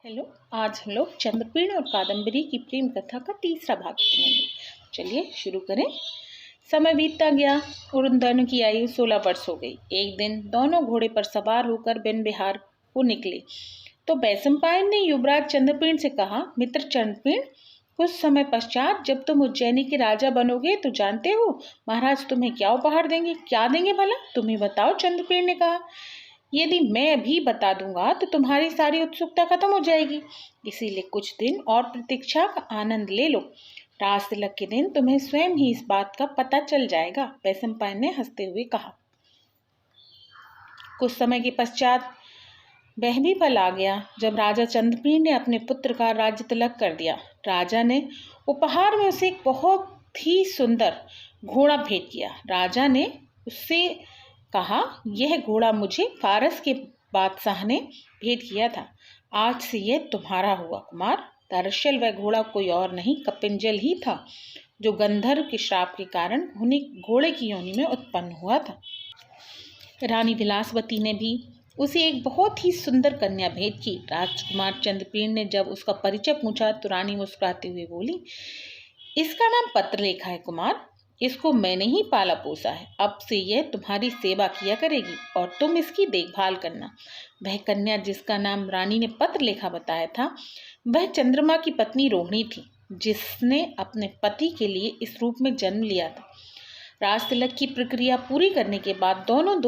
Hello. आज हम लोग चंद्रपेड़ और कादम्बरी की प्रेम कथा का तीसरा भाग सुनेंगे। चलिए शुरू करें। समय बीतता गया और उन दोनों की आयु 16 वर्ष हो गई। एक दिन दोनों घोड़े पर सवार होकर वन विहार को निकले तो वैशंपायन ने युवराज चंद्रपेड़ से कहा, मित्र चंद्रपेड़, कुछ समय पश्चात जब तुम उज्जैनी के राजा बनोगे तो जानते हो महाराज तुम्हें क्या उपहार देंगे। क्या देंगे भला, तुम ही बताओ। चंद्रपेड़ ने कहा, यदि मैं अभी बता दूंगा तो तुम्हारी सारी उत्सुकता खत्म हो जाएगी, इसीलिए कुछ दिन और प्रतीक्षा का आनंद ले लो। राज तिलक के दिन तुम्हें स्वयं ही इस बात का पता चल जाएगा, वैशंपायन ने हंसते हुए कहा। कुछ समय के पश्चात वह भी पल आ गया जब राजा चंद्रपेड़ ने अपने पुत्र का राज्य तिलक कर दिया। राजा ने उपहार में उसे एक बहुत ही सुंदर घोड़ा भेंट किया। राजा ने उससे कहा, यह घोड़ा मुझे फारस के बादशाह ने भेंट किया था। आज से यह तुम्हारा हुआ कुमार। दरअसल वह घोड़ा कोई और नहीं कपिंजल ही था, जो गंधर्व के श्राप के कारण उन्हीं घोड़े की योनि में उत्पन्न हुआ था। रानी विलासवती ने भी उसे एक बहुत ही सुंदर कन्या भेंट की। राजकुमार चंद्रपेड़ ने जब उसका परिचय पूछा तो रानी मुस्कुराते हुए बोली, इसका नाम पत्रलेखा है कुमार। इसको मैंने ही पाला पोसा है। अब से यह तुम्हारी सेवा किया करेगी और तुम इसकी देखभाल करना। वह कन्या जिसका नाम रानी ने पत्रलेखा बताया था, वह चंद्रमा की पत्नी रोहिणी थी, जिसने अपने पति के लिए इस रूप में जन्म लिया था। राजतिलक की प्रक्रिया पूरी करने के बाद दोनों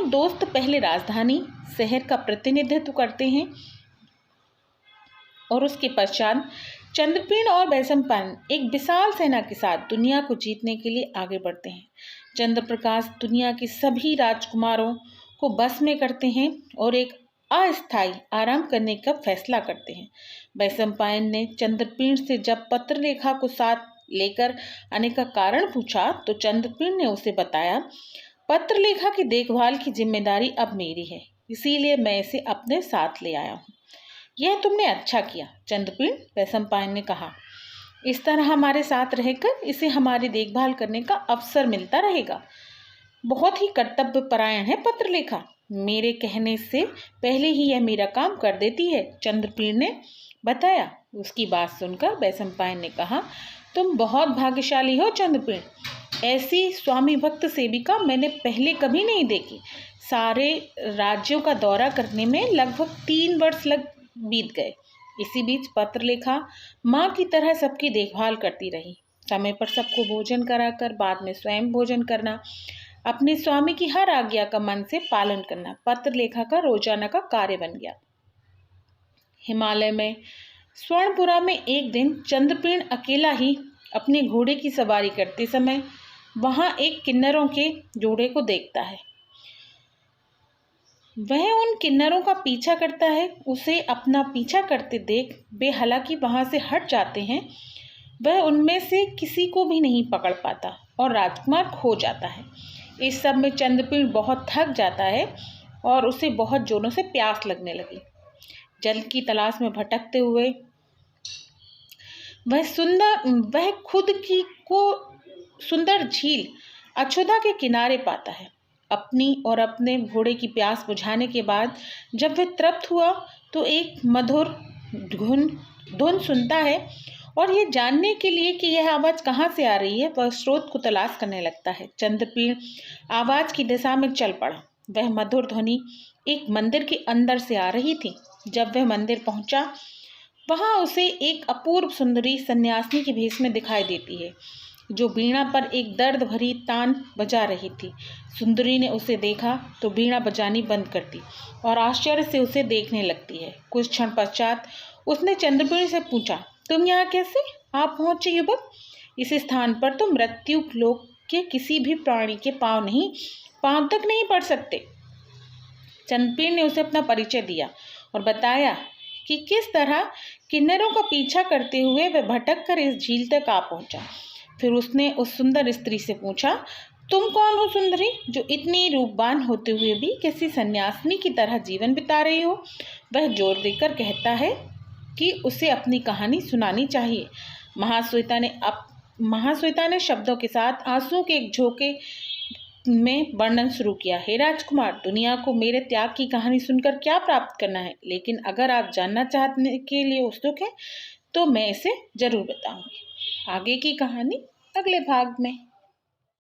दोस्त पहले राजधानी शहर का प्रतिनिधित्व करते हैं और उसके पश्चात चंद्रपेड़ और वैशंपायन एक विशाल सेना के साथ दुनिया को जीतने के लिए आगे बढ़ते हैं। चंद्रप्रकाश दुनिया के सभी राजकुमारों को बस में करते हैं और एक अस्थायी आराम करने का फैसला करते हैं। वैशंपायन ने चंद्रपेड़ से जब पत्रलेखा को साथ लेकर आने का कारण पूछा तो चंद्रपेड़ ने उसे बताया, पत्रलेखा की देखभाल की जिम्मेदारी अब मेरी है, इसीलिए मैं इसे अपने साथ ले आया हूँ। यह तुमने अच्छा किया चंद्रपेड़, वैशंपायन ने कहा। इस तरह हमारे साथ रहकर इसे हमारी देखभाल करने का अवसर मिलता रहेगा। बहुत ही कर्तव्यपरायण है पत्रलेखा। मेरे कहने से पहले ही यह मेरा काम कर देती है, चंद्रपेड़ ने बताया। उसकी बात सुनकर वैशंपायन ने कहा, तुम बहुत भाग्यशाली हो चंद्रपेड़। ऐसी स्वामी भक्त सेविका मैंने पहले कभी नहीं देखी। सारे राज्यों का दौरा करने में लगभग 3 वर्ष बीत गए। इसी बीच पत्रलेखा माँ की तरह सबकी देखभाल करती रही, समय पर सबको भोजन कराकर बाद में स्वयं भोजन करना, अपने स्वामी की हर आज्ञा का मन से पालन करना पत्रलेखा का रोजाना का कार्य बन गया। हिमालय में स्वर्णपुरा में एक दिन चंद्रपेड़ अकेला ही अपने घोड़े की सवारी करते समय वहां एक किन्नरों के जोड़े को देखता है। वह उन किन्नरों का पीछा करता है। उसे अपना पीछा करते देख वे हालांकि वहां से हट जाते हैं। वह उनमें से किसी को भी नहीं पकड़ पाता और राजकुमार खो जाता है। इस सब में चंद्रपेड़ बहुत थक जाता है और उसे बहुत जोरों से प्यास लगने लगी। जल की तलाश में भटकते हुए वह खुद की को सुंदर झील अछुता के किनारे पाता है। अपनी और अपने घोड़े की प्यास बुझाने के बाद जब वह तृप्त हुआ तो एक मधुर धुन सुनता है और ये जानने के लिए कि यह आवाज़ कहाँ से आ रही है, वह स्रोत को तलाश करने लगता है। चंद्रपेड़ आवाज़ की दिशा में चल पड़ा। वह मधुर ध्वनि एक मंदिर के अंदर से आ रही थी। जब वह मंदिर पहुंचा, वहां उसे एक अपूर्व सुंदरी सन्यासिनी के भेष में दिखाई देती है, जो वीणा पर एक दर्द भरी तान बजा रही थी। सुंदरी ने उसे देखा तो वीणा बजानी बंद कर दी और आश्चर्य से उसे देखने लगती है। कुछ क्षण पश्चात उसने चंद्रपेड़ से पूछा, तुम यहाँ कैसे आप पहुँचे युवक? इस स्थान पर तो मृत्यु लोक के किसी भी प्राणी के पांव तक नहीं पड़ सकते। चंद्रपेड़ ने उसे अपना परिचय दिया और बताया कि किस तरह किन्नरों का पीछा करते हुए वह भटक कर इस झील तक आ पहुंचा। फिर उसने उस सुंदर स्त्री से पूछा, तुम कौन हो सुंदरी, जो इतनी रूपवान होते हुए भी किसी सन्यासिनी की तरह जीवन बिता रही हो? वह जोर देकर कहता है कि उसे अपनी कहानी सुनानी चाहिए। महाश्वेता ने शब्दों के साथ आंसुओं के एक झोंके में वर्णन शुरू किया। हे राजकुमार, दुनिया को मेरे त्याग की कहानी सुनकर क्या प्राप्त करना है, लेकिन अगर आप जानना चाहने के लिए उत्सुक हैं तो मैं इसे जरूर बताऊंगी। आगे की कहानी अगले भाग में।